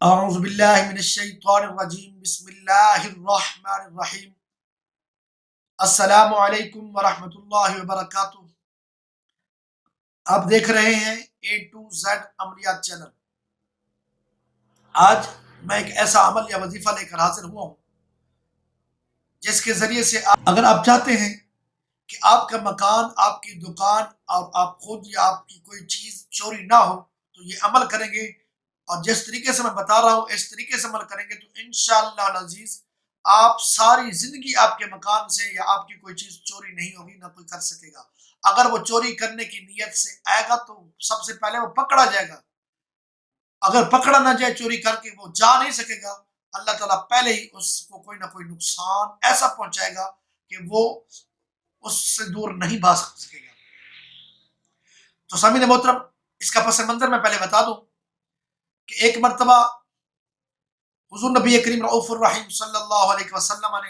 اعوذ باللہ من الشیطان الرجیم بسم اللہ الرحمن الرحیم السلام علیکم ورحمۃ اللہ وبرکاتہ۔ آپ دیکھ رہے ہیں A to Z عملیات چینل۔ آج میں ایک ایسا عمل یا وظیفہ لے کر حاضر ہوا ہوں جس کے ذریعے سے اگر آپ چاہتے ہیں کہ آپ کا مکان، آپ کی دکان اور آپ خود یا آپ کی کوئی چیز چوری نہ ہو تو یہ عمل کریں گے، اور جس طریقے سے میں بتا رہا ہوں اس طریقے سے عمل کریں گے تو انشاءاللہ العزیز آپ ساری زندگی آپ کے مکان سے یا آپ کی کوئی چیز چوری نہیں ہوگی، نہ کوئی کر سکے گا۔ اگر وہ چوری کرنے کی نیت سے آئے گا تو سب سے پہلے وہ پکڑا جائے گا۔ اگر پکڑا نہ جائے چوری کر کے وہ جا نہیں سکے گا، اللہ تعالیٰ پہلے ہی اس کو کوئی نہ کوئی نقصان ایسا پہنچائے گا کہ وہ اس سے دور نہیں بھاگ سکے گا۔ تو سامعین محترم، اس کا پس منظر میں پہلے بتا دوں کہ ایک مرتبہ حضور نبی کریم رؤوف الرحیم صلی اللہ علیہ وسلم نے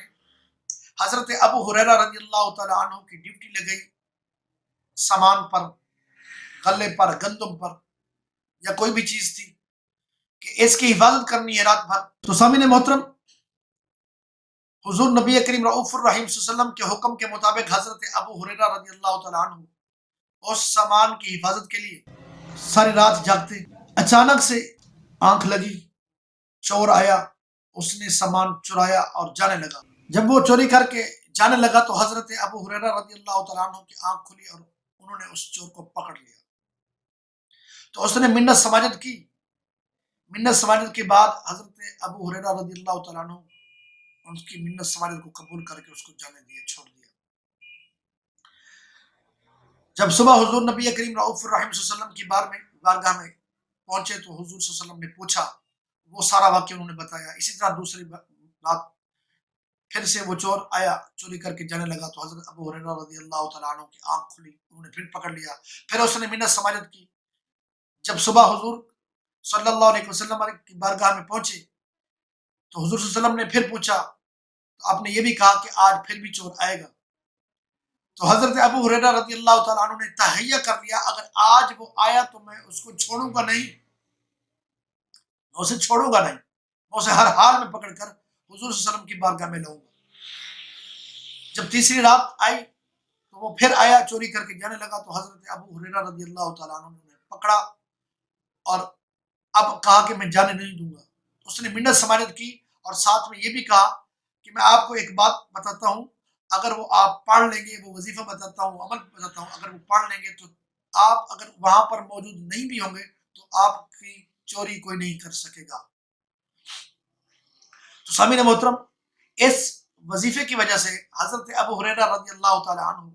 حضرت ابو ہریرہ رضی اللہ تعالی عنہ کی ڈیوٹی لگئی سامان پر، غلے پر، گندم پر یا کوئی بھی چیز تھی کہ اس کی حفاظت کرنی ہے رات بھر۔ تو سامعین محترم، حضور نبی کریم رؤوف الرحیم صلی اللہ علیہ وسلم کے حکم کے مطابق حضرت ابو ہریرہ رضی اللہ تعالی عنہ اس سامان کی حفاظت کے لیے ساری رات جاگتے۔ اچانک سے آنکھ لگی، چور آیا، اس نے سامان چرایا اور جانے لگا۔ جب وہ چوری کر کے جانے لگا تو حضرت ابو ہریرہ رضی اللہ تعالیٰ عنہ کی آنکھ کھلی اور انہوں نے اس چور کو پکڑ لیا۔ تو اس نے منت سماجت کی۔ منت سماجت کے بعد حضرت ابو ہریرہ رضی اللہ تعالیٰ عنہ اس کی منت سماجت کو قبول کر کے اس کو جانے دیا، چھوڑ دیا۔ جب صبح حضور نبی کریم رؤوف الرحیم صلی اللہ علیہ وسلم کی بارگاہ میں پہنچے تو حضور صلی اللہ علیہ وسلم نے پوچھا، وہ سارا واقعہ انہوں نے بتایا۔ اسی طرح دوسری رات پھر سے وہ چور آیا، چوری کر کے جانے لگا تو حضرت ابو ہریرہ رضی اللہ تعالیٰ عنہ کی آنکھ کھلی، انہوں نے پھر پکڑ لیا۔ پھر اس نے منت سماجت کی۔ جب صبح حضور صلی اللہ علیہ وسلم کی بارگاہ میں پہنچے تو حضور صلی اللہ علیہ وسلم نے پھر پوچھا تو آپ نے یہ بھی کہا کہ آج پھر بھی چور آئے گا۔ تو حضرت ابو ہریرہ رضی اللہ تعالیٰ عنہ نے تہیہ کر لیا، اگر آج وہ آیا تو میں اس کو چھوڑوں گا نہیں، میں اسے چھوڑوں گا نہیں، میں اسے ہر حال میں پکڑ کر حضور صلی اللہ علیہ وسلم کی بارگاہ میں لاؤں گا۔ جب تیسری رات آئی تو وہ پھر آیا، چوری کر کے جانے لگا تو حضرت ابو ہریرہ رضی اللہ تعالیٰ عنہ نے پکڑا اور اب کہا کہ میں جانے نہیں دوں گا۔ اس نے منت سماجت کی اور ساتھ میں یہ بھی کہا کہ میں آپ کو ایک بات بتاتا ہوں، اگر وہ آپ پڑھ لیں گے، وہ وظیفہ بتاتا ہوں، عمل بتاتا ہوں، اگر وہ پڑھ لیں گے تو آپ اگر وہاں پر موجود نہیں بھی ہوں گے تو آپ کی چوری کوئی نہیں کر سکے گا۔ تو سامعین محترم، اس وظیفے کی وجہ سے حضرت ابو ہریرہ رضی اللہ تعالی عنہ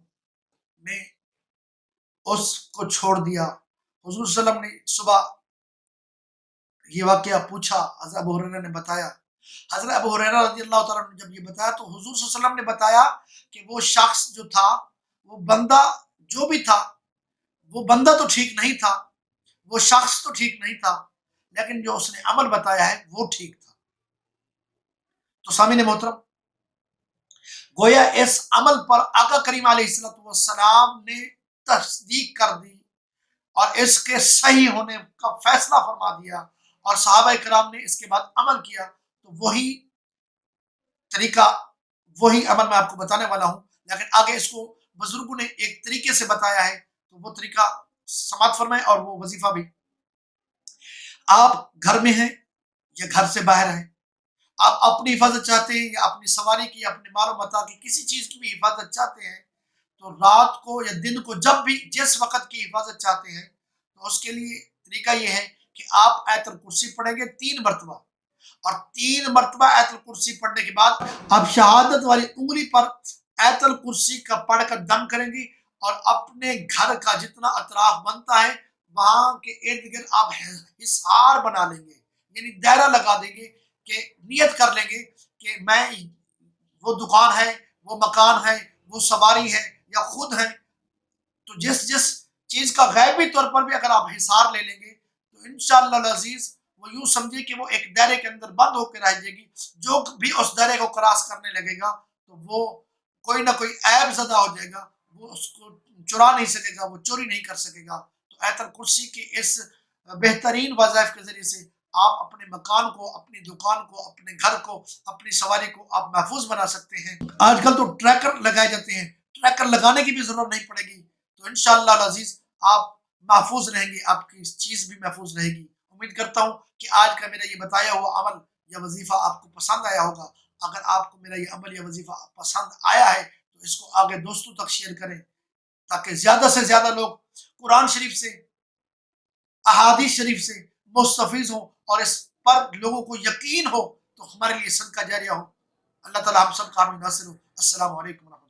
نے اس کو چھوڑ دیا۔ حضور صلی اللہ علیہ وسلم نے صبح یہ واقعہ پوچھا، حضرت ابو ہریرہ نے بتایا۔ حضرت ابو ہریرہ رضی اللہ تعالیٰ عنہ نے جب یہ بتایا تو حضور صلی اللہ علیہ وسلم نے بتایا کہ وہ شخص جو تھا، وہ بندہ جو بھی تھا، وہ بندہ تو ٹھیک نہیں تھا، وہ شخص تو ٹھیک نہیں تھا، لیکن جو اس نے عمل بتایا ہے وہ ٹھیک تھا۔ تو سامعین محترم، گویا اس عمل پر آقا کریم علیہ السلام نے تصدیق کر دی اور اس کے صحیح ہونے کا فیصلہ فرما دیا، اور صحابہ کرام نے اس کے بعد عمل کیا۔ تو وہی طریقہ، وہی عمل میں آپ کو بتانے والا ہوں، لیکن آگے اس کو بزرگوں نے ایک طریقے سے بتایا ہے تو وہ طریقہ سماعت فرمائیں اور وہ وظیفہ بھی۔ آپ گھر میں ہیں یا گھر سے باہر ہیں، آپ اپنی حفاظت چاہتے ہیں یا اپنی سواری کی، اپنے مال و متاع کی، کسی چیز کی بھی حفاظت چاہتے ہیں تو رات کو یا دن کو جب بھی جس وقت کی حفاظت چاہتے ہیں تو اس کے لیے طریقہ یہ ہے کہ آپ آیت الکرسی پڑھیں گے 3 مرتبہ، اور 3 مرتبہ آیت الکرسی پڑھنے کے بعد آپ شہادت والی انگلی پر آیت الکرسی کا پڑھ کر دم کریں گی، اور اپنے گھر کا جتنا اطراف بنتا ہے وہاں کے ارد گرد آپ حصار بنا لیں گے، یعنی دائرہ لگا دیں گے کہ نیت کر لیں گے کہ میں، وہ دکان ہے، وہ مکان ہے، وہ سواری ہے یا خود ہے، تو جس چیز کا غیبی طور پر بھی اگر آپ حصار لے لیں گے تو انشاءاللہ العزیز وہ یوں سمجھے کہ وہ ایک دائرے کے اندر بند ہو کے رہ جائے گی، جو بھی اس دائرے کو کراس کرنے لگے گا تو وہ کوئی نہ کوئی عیب زدہ ہو جائے گا، وہ اس کو چرا نہیں سکے گا، وہ چوری نہیں کر سکے گا۔ تو آیت الکرسی کی اس بہترین وظائف کے ذریعے سے آپ اپنے مکان کو، اپنی دکان کو، اپنے گھر کو، اپنی سواری کو آپ محفوظ بنا سکتے ہیں۔ آج کل تو ٹریکر لگائے جاتے ہیں، ٹریکر لگانے کی بھی ضرورت نہیں پڑے گی، تو انشاءاللہ العزیز آپ محفوظ رہیں گے، آپ کی چیز بھی محفوظ رہے گی۔ امید کرتا ہوں کہ آج کا میرا یہ بتایا ہوا عمل یا وظیفہ آپ کو پسند آیا ہوگا۔ اگر آپ کو میرا یہ عمل یا وظیفہ پسند آیا ہے تو اس کو آگے دوستوں تک شیئر کریں، تاکہ زیادہ سے زیادہ لوگ قرآن شریف سے، احادیث شریف سے مستفیض ہوں، اور اس پر لوگوں کو یقین ہو تو ہمارے لیے صدقہ جاریہ ہو۔ اللہ تعالی ہم سب کا حامی ناصر ہو۔ السلام علیکم ورحمۃ اللہ۔